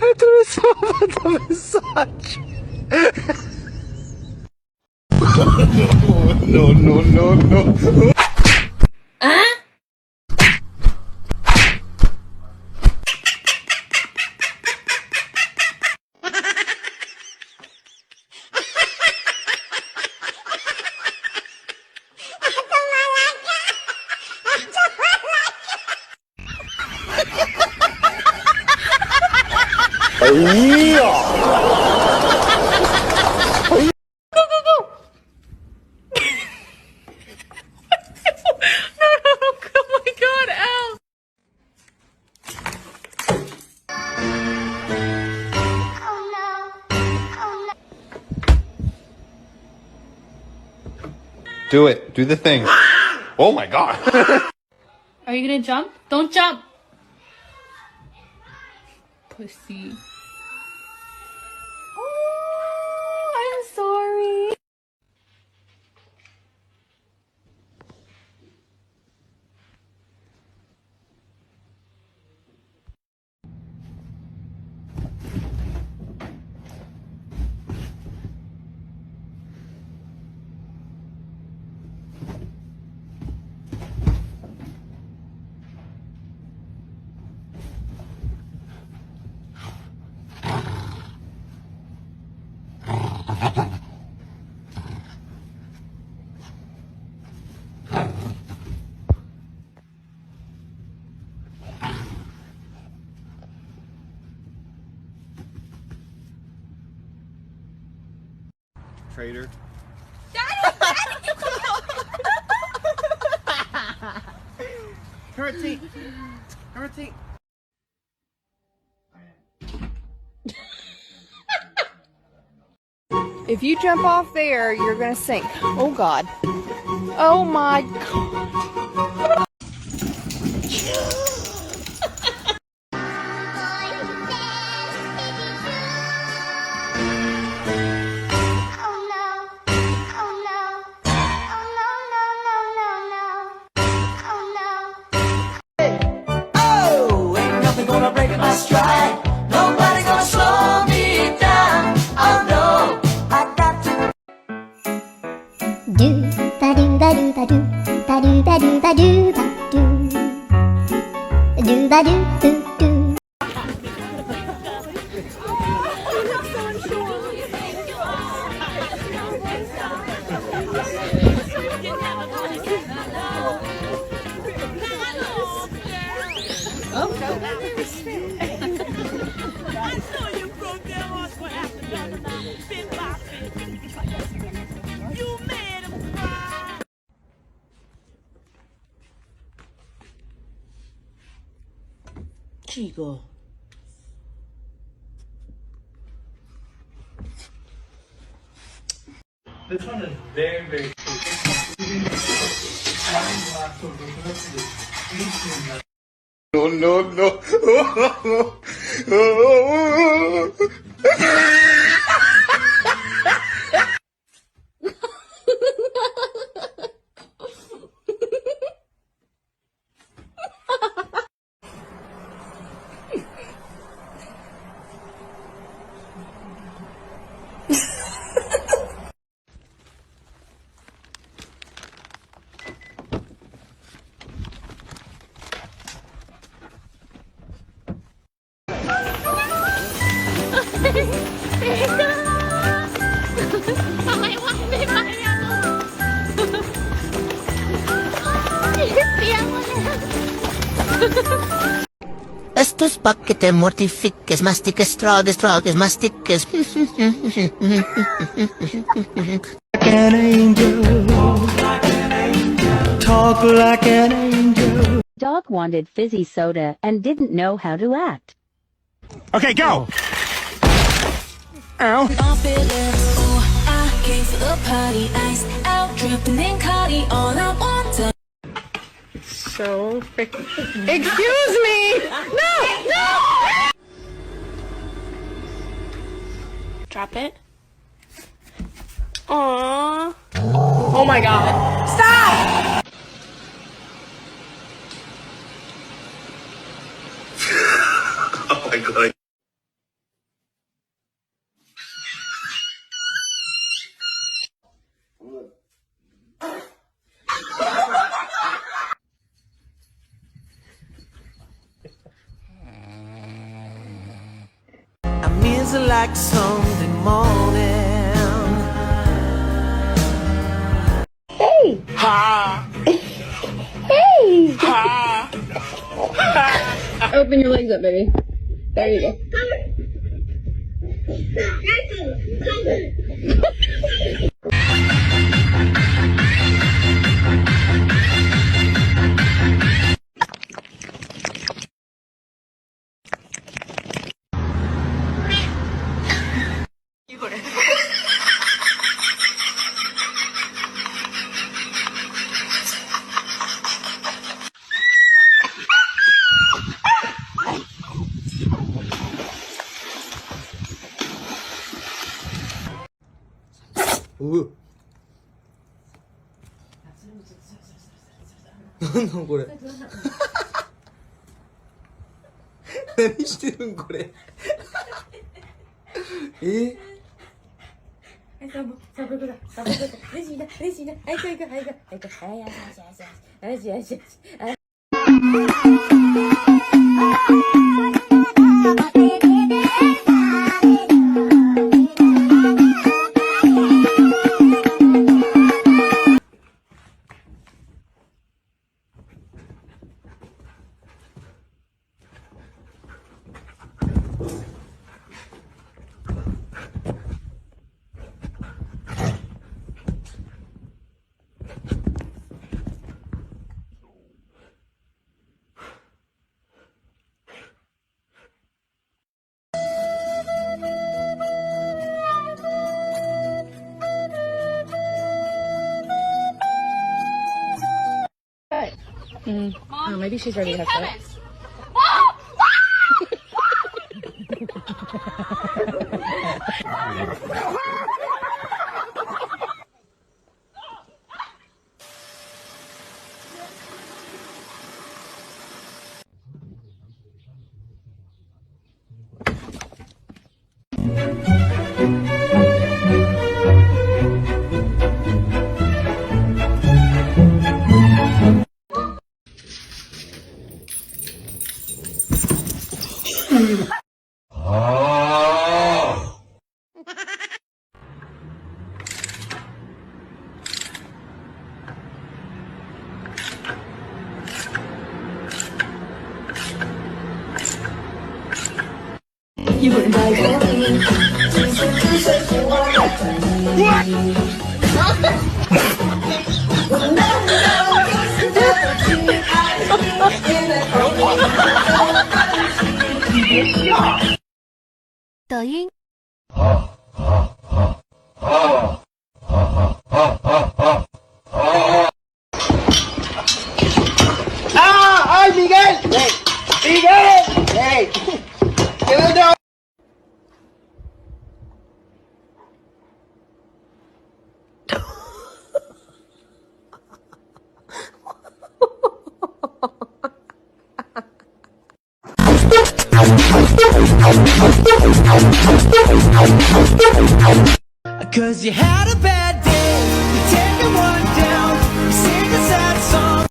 Atravessava a mensagem. No, no, no, no. Do it. Do the thing. Oh my god. Are you gonna jump? Don't jump! Pussy. Oh, I'm sorry. Traitor. Currency. Currency. If you jump off there, you're gonna sink. Oh God. Oh my God. Oh, ain't nothing gonna break my stride. Nobody's gonna slow me down. Oh no, I got to. Do ba do ba do ba do ba do ba do ba do ba do do. Chico. This one is very, very No, no, no. Esto es pa' que te mortifiques, mastiques, tragues, mastiques. Like an angel, talk like an angel. Dog wanted fizzy soda and didn't know how to act. Okay, go! Ow. I'm feeling, oh, I came for the party, iced out, dripping in Cardi, all I want to. So freaking. Excuse me! No! Drop it. Aww. Oh my God. Stop! feels like Sunday morning. Hey! Hey! Open your legs up, baby. There you go. 오.なんこれ何してるんこれOh, maybe she's ready to have sex. ¡Ay, Miguel! ¡Miguel! ¡Ey! ¿Qué onda? Cause you had a bad day, you take one down, you sing a sad song.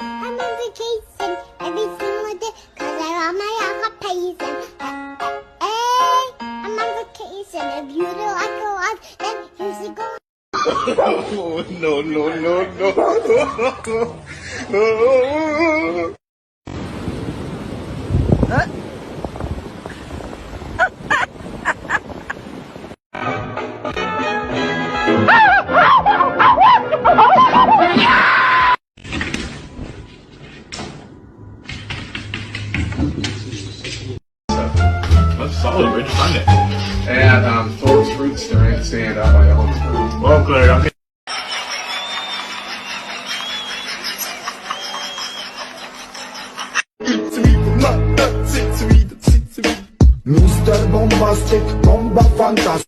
I'm on vacation every single day, cause I run my occupation. I'm on vacation. If you don't like a lot, then you should go. Oh, no, no, no, no. That's solid. Where'd you find it? At Thorpe's Fruit Stand out by Ellensburg. Well, Claire, I'm Mr. Bombastic, Bomba Fantastic.